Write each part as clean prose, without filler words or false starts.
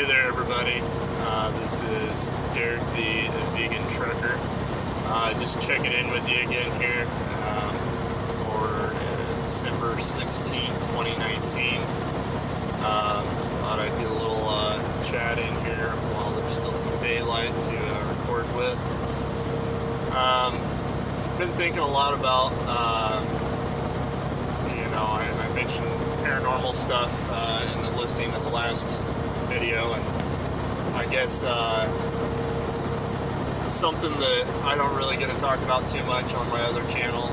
Hey there, everybody. This is Derek, the vegan trucker. Just checking in with you again here for December 16, 2019. Thought I'd get a little chat in here while there's still some daylight to record with. Been thinking a lot about, I mentioned paranormal stuff in the listing of the last video, and I guess something that I don't really get to talk about too much on my other channel,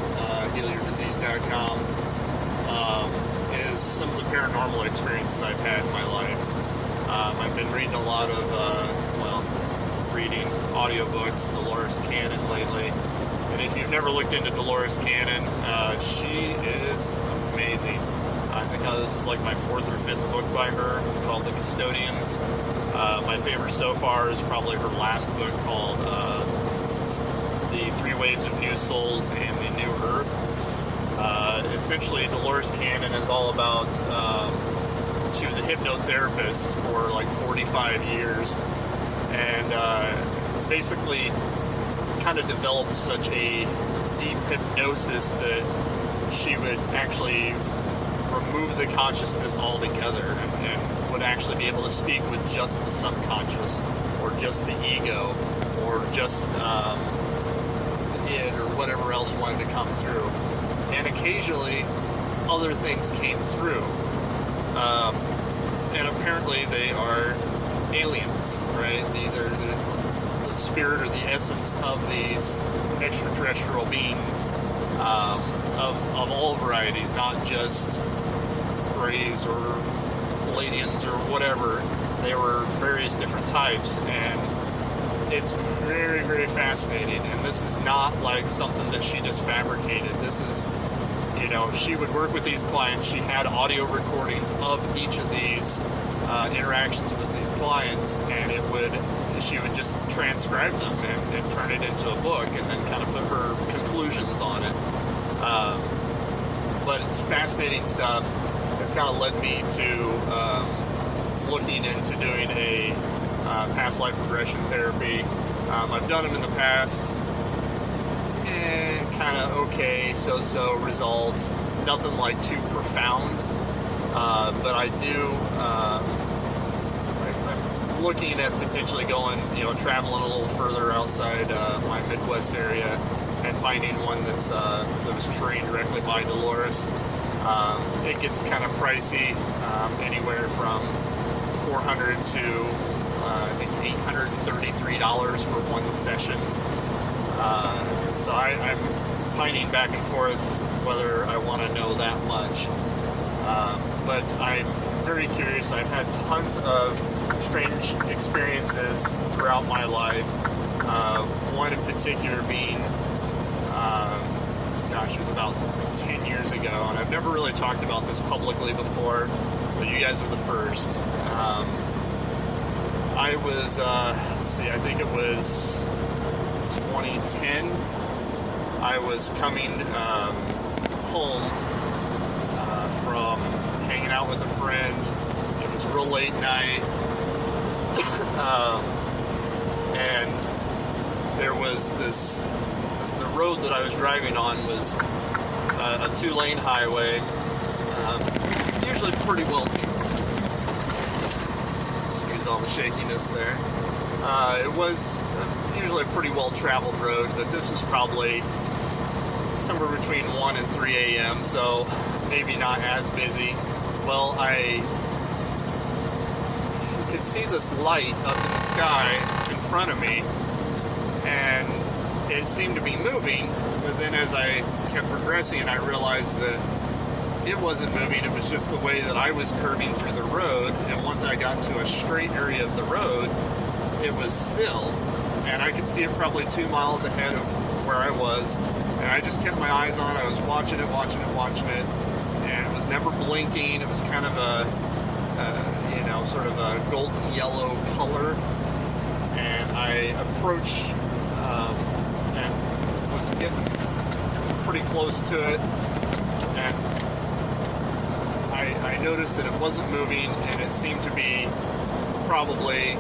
healyourdisease.com, is some of the paranormal experiences I've had in my life. I've been reading a lot of, reading audiobooks, Delores lately. And if you've never looked into Delores Cannon, she is amazing. I think this is like my 4th or 5th book by her. It's called The Custodians. My favorite so far is probably her last book called The 3 Waves of New Souls and the New Earth. Essentially, Delores Cannon is all about, she was a hypnotherapist for like 45 years, and basically kind of developed such a deep hypnosis that she would actually remove the consciousness altogether and would actually be able to speak with just the subconscious, or just the ego, or just the id, or whatever else wanted to come through. And occasionally other things came through, and apparently they are aliens, right? These are the spirit or the essence of these extraterrestrial beings, of all varieties, not just Greys or Palladians or whatever. They were various different types, and it's very, very fascinating. And this is not like something that she just fabricated. This is, she would work with these clients. She had audio recordings of each of these interactions with these clients, and she would just transcribe them and turn it into a book, and then kind of put her conclusions on it. But it's fascinating stuff. It's kind of led me to looking into doing a past life regression therapy. I've done them in the past, and kind of okay, so results. Nothing like too profound, but I do. I'm looking at potentially going, traveling a little further outside my Midwest area, and finding one that was trained directly by Delores. It gets kind of pricey, anywhere from $400 to I think $833 for one session. So I'm pining back and forth whether I want to know that much. But I'm very curious. I've had tons of strange experiences throughout my life. One in particular being, it was about 10 years ago, and I've never really talked about this publicly before, so you guys are the first. I was, I think it was 2010. I was coming home from hanging out with a friend. It was real late night, and there was the road that I was driving on was a 2-lane highway, usually pretty well, excuse all the shakiness there. It was usually a pretty well traveled road, but this was probably somewhere between 1 and 3 a.m., so maybe not as busy. Well, I could see this light up in the sky in front of me, and it seemed to be moving, but then as I kept progressing, I realized that it wasn't moving. It was just the way that I was curving through the road, and once I got to a straight area of the road, it was still, and I could see it probably 2 miles ahead of where I was, and I just kept my eyes on it. I was watching it, and it was never blinking. It was kind of a sort of a golden yellow color, and I approached and was getting pretty close to it, and I noticed that it wasn't moving, and it seemed to be probably,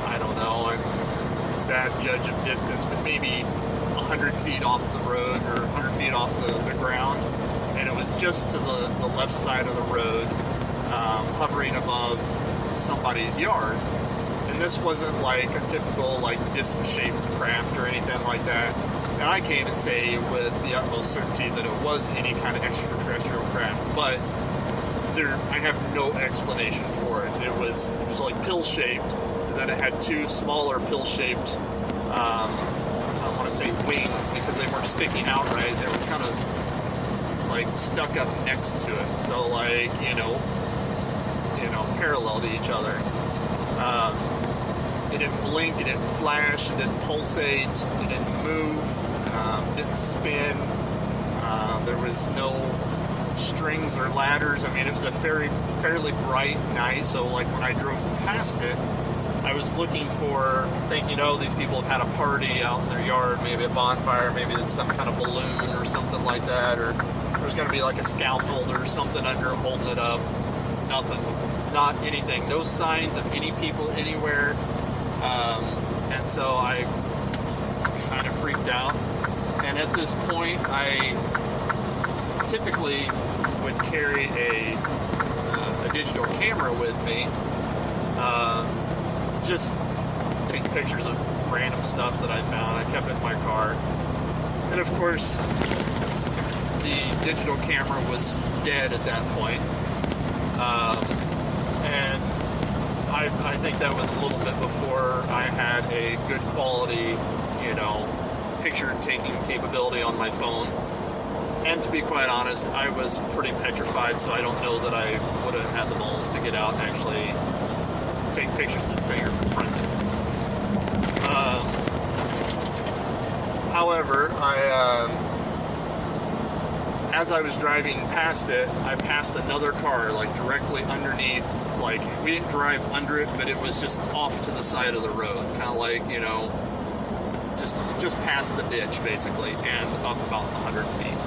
I don't know, I'm a bad judge of distance, but maybe 100 feet off the road or 100 feet off the ground. And it was just to the left side of the road, hovering above somebody's yard. And this wasn't like a typical like disc-shaped craft or anything like that. And I can't say with the utmost certainty that it was any kind of extraterrestrial craft, but I have no explanation for it. It was like pill-shaped, and then it had two smaller pill-shaped, I don't want to say wings because they weren't sticking out right. They were kind of like stuck up next to it, so like you know, parallel to each other. It didn't blink, it didn't flash, it didn't pulsate, it didn't move, didn't spin. There was no strings or ladders. I mean, it was a fairly bright night, so like when I drove past it, I was looking for, thinking, oh, these people have had a party out in their yard, maybe a bonfire, maybe it's some kind of balloon or something like that, or there's going to be like a scaffold or something under holding it up. Nothing, not anything, no signs of any people anywhere. And so I kind of freaked out. And at this point, I typically would carry a digital camera with me, just take pictures of random stuff that I found. I kept it in my car. And of course, the digital camera was dead at that point. And I think that was a little bit before I had a good quality, picture taking capability on my phone. And to be quite honest, I was pretty petrified, so I don't know that I would have had the balls to get out and actually take pictures of this thing or confront it. However, as I was driving past it, I passed another car, like directly underneath. Like, we didn't drive under it, but it was just off to the side of the road, kind of like, just past the ditch, basically, and up about 100 feet.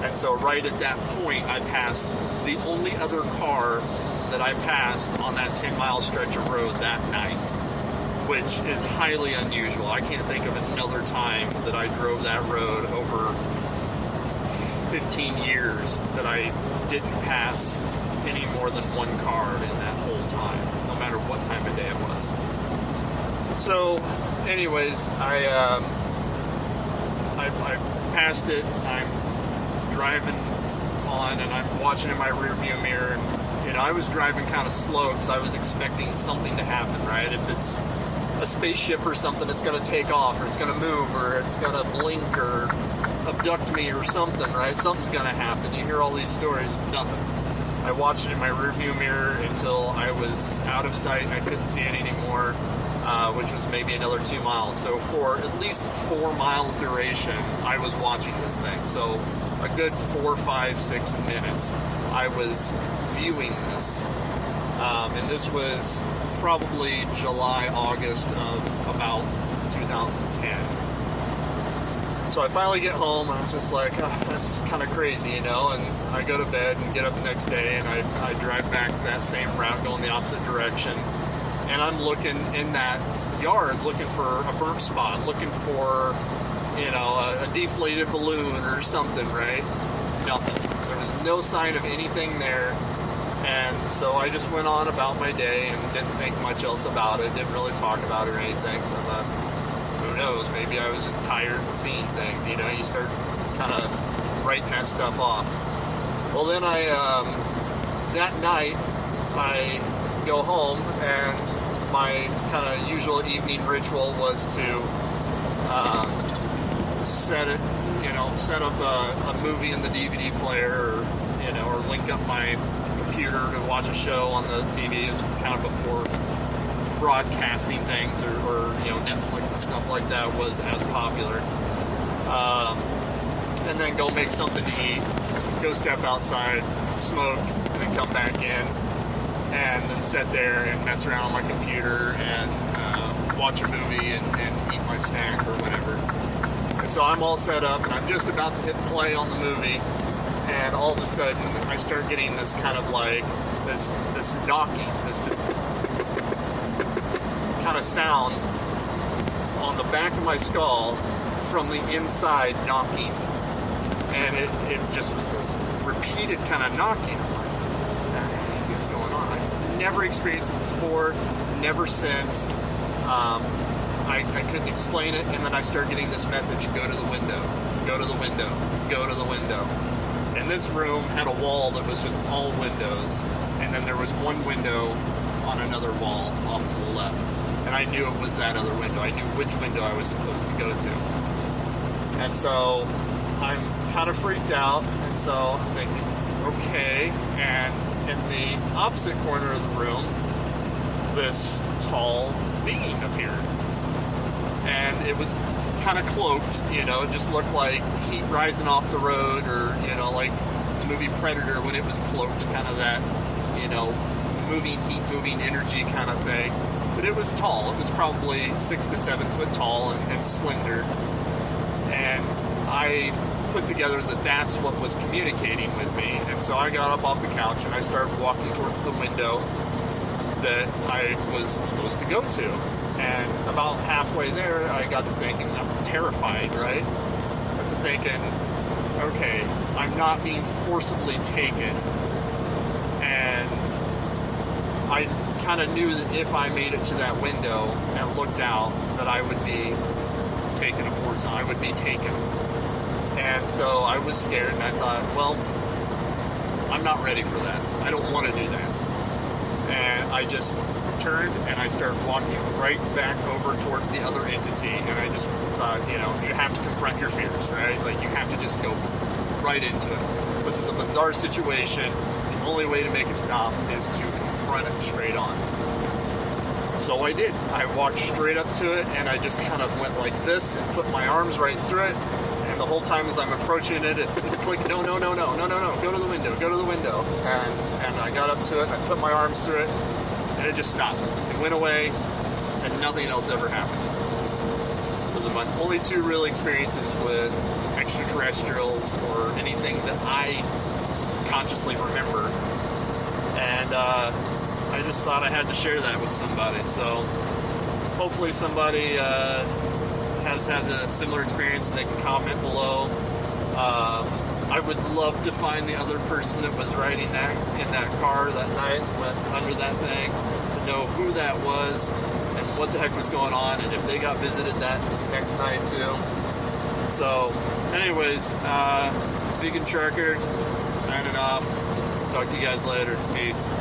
And so right at that point, I passed the only other car that I passed on that 10-mile stretch of road that night, which is highly unusual. I can't think of another time that I drove that road over 15 years that I didn't pass any more than one car in that whole time, no matter what time of day it was. So, anyways, I passed it. I'm driving on, and I'm watching in my rearview mirror. And, I was driving kind of slow because I was expecting something to happen, right? If it's a spaceship or something, it's going to take off, or it's going to move, or it's going to blink, or abduct me, or something, right? Something's going to happen. You hear all these stories, nothing. I watched it in my rearview mirror until I was out of sight. I couldn't see it anymore, which was maybe another 2 miles. So for at least 4 miles duration, I was watching this thing. So a good 4, 5, 6 minutes, I was viewing this. And this was probably July, August of about 2010. So I finally get home, and I'm just like, oh, that's kind of crazy, and I go to bed and get up the next day, and I drive back that same route, going the opposite direction, and I'm looking in that yard, looking for a burnt spot, looking for, a deflated balloon or something, right? Nothing. There was no sign of anything there, and so I just went on about my day and didn't think much else about it, didn't really talk about it or anything, so I thought, who knows, maybe I was just tired and seeing things, you start kind of writing that stuff off. Well, then that night, I go home, and my kind of usual evening ritual was to set up a movie in the DVD player, or link up my computer to watch a show on the TV. It was kind of before broadcasting things or Netflix and stuff like that was as popular. And then go make something to eat, go step outside, smoke, and then come back in, and then sit there and mess around on my computer and watch a movie and eat my snack or whatever. And so I'm all set up, and I'm just about to hit play on the movie, and all of a sudden I start getting this kind of like this knocking, this just kind of sound on the back of my skull from the inside knocking. And it just was this repeated kind of knocking. I'm like, what the heck is going on? I've never experienced this before, never since. I couldn't explain it, and then I started getting this message: go to the window, go to the window, go to the window. And this room had a wall that was just all windows, and then there was one window on another wall off to the left. And I knew it was that other window. I knew which window I was supposed to go to. And so I'm kind of freaked out, and so I'm thinking, okay. And in the opposite corner of the room, this tall being appeared. And it was kind of cloaked, you know, it just looked like heat rising off the road, or, you know, like the movie Predator when it was cloaked, kind of that, you know, moving heat, moving energy kind of thing. But it was tall. It was probably 6 to 7 foot tall and slender. And I put together that that's what was communicating with me. And so I got up off the couch and I started walking towards the window that I was supposed to go to. And about halfway there, I got to thinking, I'm terrified, right? I got to thinking, okay, I'm not being forcibly taken. And I kind of knew that if I made it to that window and looked out, that I would be taken aboard, so I would be taken. And so I was scared, and I thought, well, I'm not ready for that. I don't want to do that. And I just turned and I started walking right back over towards the other entity, and I just thought, you know, you have to confront your fears, right? Like, you have to just go right into it. This is a bizarre situation. The only way to make it stop is to confront it straight on. So I did. I walked straight up to it, and I just kind of went like this and put my arms right through it. And the whole time as I'm approaching it, it's like, no, go to the window, go to the window. And I got up to it, I put my arms through it, and it just stopped. It went away, and nothing else ever happened. Those are my only two real experiences with extraterrestrials or anything that I consciously remember. And I just thought I had to share that with somebody. So hopefully somebody has had a similar experience, and they can comment below. I would love to find the other person that was riding that in that car that night and went under that thing, to know who that was and what the heck was going on, and if they got visited that next night too. So anyways, Vegan Trucker signing off. Talk to you guys later. Peace.